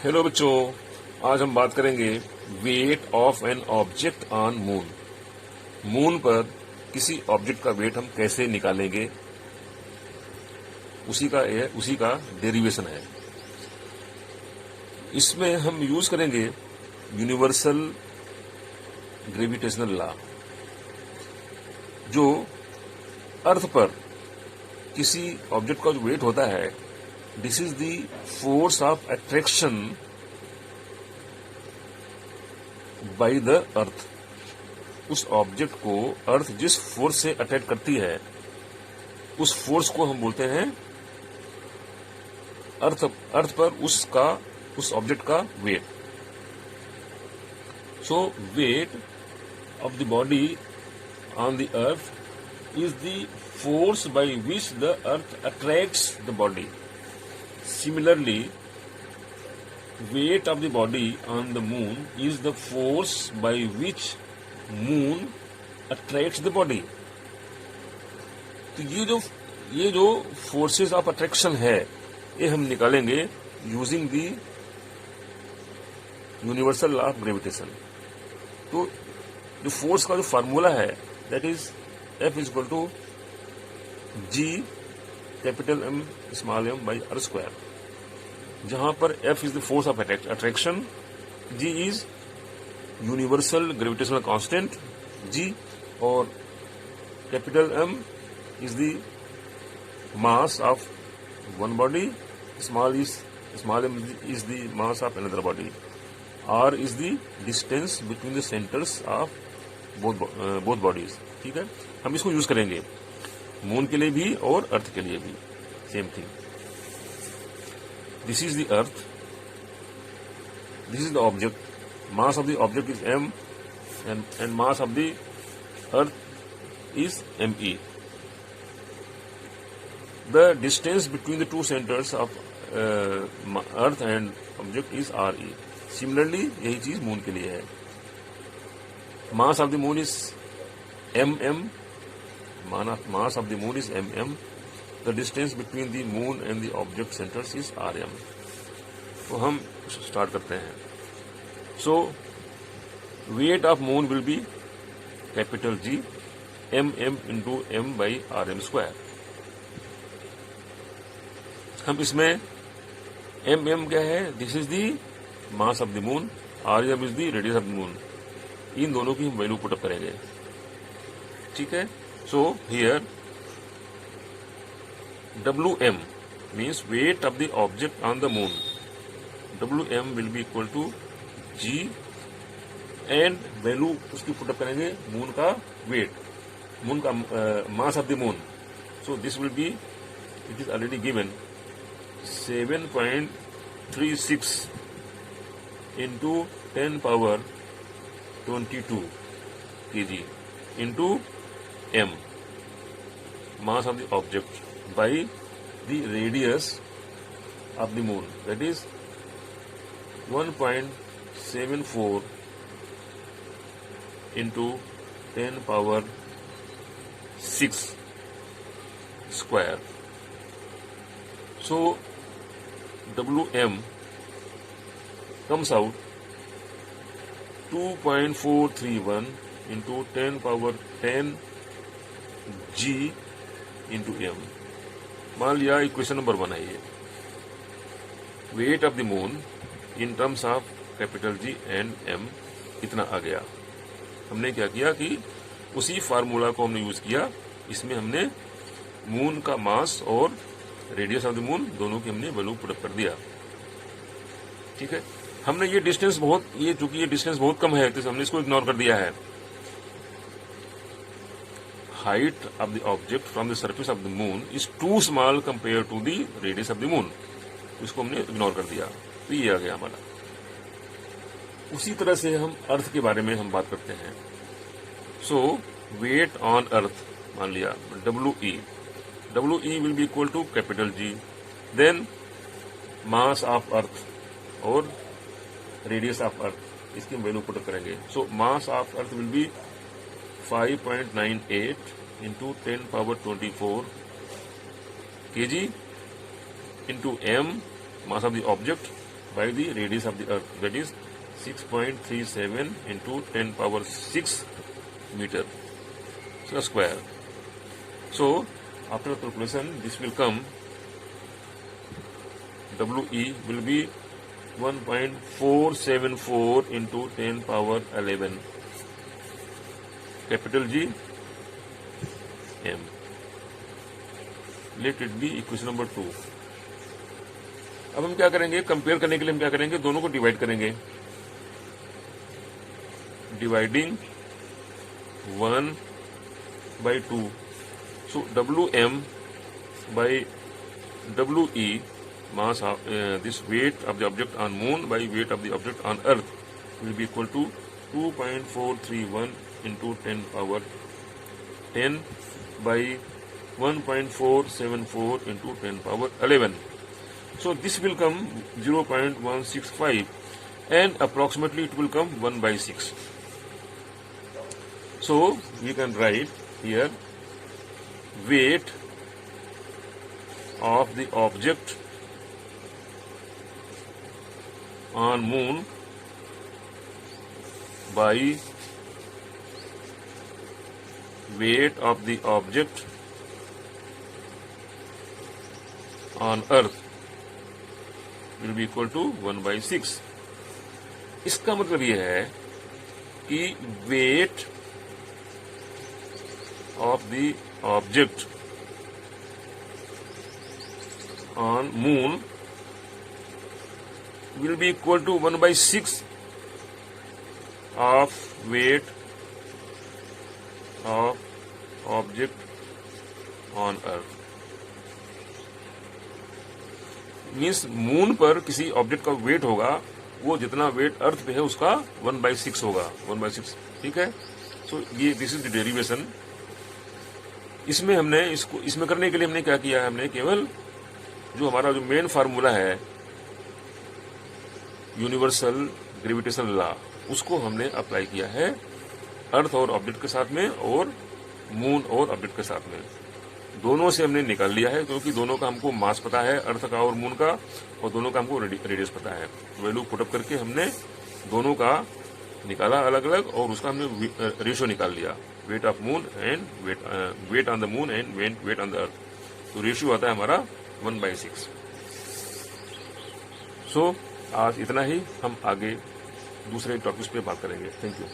Hello बच्चों, आज हम बात करेंगे weight of an object on moon. Moon पर किसी ऑब्जेक्ट का वेट हम कैसे निकालेंगे, उसी का डेरिवेशन है। इसमें हम यूज करेंगे यूनिवर्सल ग्रेविटेशनल लॉ, जो अर्थ पर किसी ऑब्जेक्ट का जो वेट होता है, this is the force of attraction by the earth. उस ऑब्जेक्ट को अर्थ जिस फोर्स से अट्रैक्ट करती है, उस फोर्स को हम बोलते हैं अर्थ पर उस ऑब्जेक्ट का weight. So weight of the body on the earth is the force by which the earth attracts the body. Similarly, weight of the body on the moon is the force by which moon attracts the body. तो ये जो forces of attraction है, ये हम निकालेंगे using the universal law of gravitation. तो जो force का जो फार्मूला है, that is F is equal to G capital M small m by r square, जहां पर F is the force of attraction, G is universal gravitational constant G, और capital M is the mass of one body, small m is the mass of another body, R is the distance between the centres of both bodies. ठीक है, हम इसको use करेंगे moon के लिए भी और अर्थ के लिए भी, same thing. This is the earth, this is the object, mass of the object is m and mass of the earth is me. The distance between the two centres of earth and object is re. Similarly यही चीज moon के लिए है। मास of the moon is mm, mass of the moon is mm. The distance between the moon and the object centers is rm. तो हम start करते हैं। So weight of moon will be capital G mm into m by rm square. हम इसमें mm क्या है, this is the mass of the moon, rm is the radius of the moon. इन दोनों की हम वैल्यू पुटअप करेंगे। ठीक है, so here Wm means weight of the object on the moon. Wm will be equal to G and value उसकी put up करेंगे moon का वेट, मून का मास of the moon. So this will be, it is already given 7.36 into 10 power 22 kg into m, mass of the object, by the radius of the moon, that is 1.74 into 10 power 6 square. So Wm comes out 2.431 into 10 power 10 G into m. मान लिया equation number 1 है ये। Wait of the moon in terms of capital G and m इतना आ गया। हमने क्या किया कि उसी फार्मूला को हमने यूज किया, इसमें हमने मून का मास और रेडियस ऑफ द मून दोनों की हमने वैल्यू पुट अप कर दिया। ठीक है, हमने ये डिस्टेंस चूंकि ये डिस्टेंस बहुत कम है, तो हमने इसको इग्नोर कर दिया है। Height of the object from the surface of the moon is too small compared to the radius of the moon. इसको हमने इग्नोर कर दिया, तो ये आ गया हमारा। उसी तरह से हम अर्थ के बारे में हम बात करते हैं। सो वेट ऑन अर्थ, मान लिया WE will be equal to capital G, then mass of earth और रेडियस ऑफ अर्थ, इसकी वैल्यू पुट करेंगे। So mass of earth will be 5.98 into 10 power 24 kg into m, mass of the object, by the radius of the earth, that is 6.37 into 10 power 6 meter square. So after calculation, this will come, WE will be 1.474 into 10 power 11 capital G M. Let it be equation number 2. अब हम क्या करेंगे, compare करने के लिए हम क्या करेंगे, दोनों को डिवाइड करेंगे. Dividing 1/2. So WM by WE, mass of this weight of the object on moon by weight of the object on earth, will be equal to 2.431 into 10 power 10 by 1.474 into 10 power 11. So this will come 0.165 and approximately it will come 1/6. So we can write here weight of the object on moon by weight of the object on earth will be equal to 1/6. इसका मतलब यह है कि weight of the object on moon will be equal to 1/6 of weight of object on earth. Means moon पर किसी object का wait होगा, वो जितना वेट अर्थ पे है उसका 1/6 होगा. 1/6, ठीक है. सो ये दिस इज द डेरिवेशन. इसमें हमने इसमें करने के लिए हमने क्या किया है, हमने केवल जो हमारा जो मेन फार्मूला है यूनिवर्सल ग्रेविटेशन लॉ, उसको हमने अप्लाई किया है अर्थ और ऑब्जेक्ट के साथ में और मून और ऑब्जेक्ट के साथ में. दोनों से हमने निकाल लिया है क्योंकि दोनों का हमको मास पता है, अर्थ का और मून का, और दोनों का हमको रेडियस पता है. वैल्यू पुटअप करके हमने दोनों का निकाला अलग अलग और उसका हमने रेशियो निकाल लिया, weight of moon and weight on the moon and weight on the earth. तो रेशियो आता है हमारा 1/6. सो आज इतना ही. हम आगे दूसरे टॉपिक्स पे बात करेंगे. Thank you.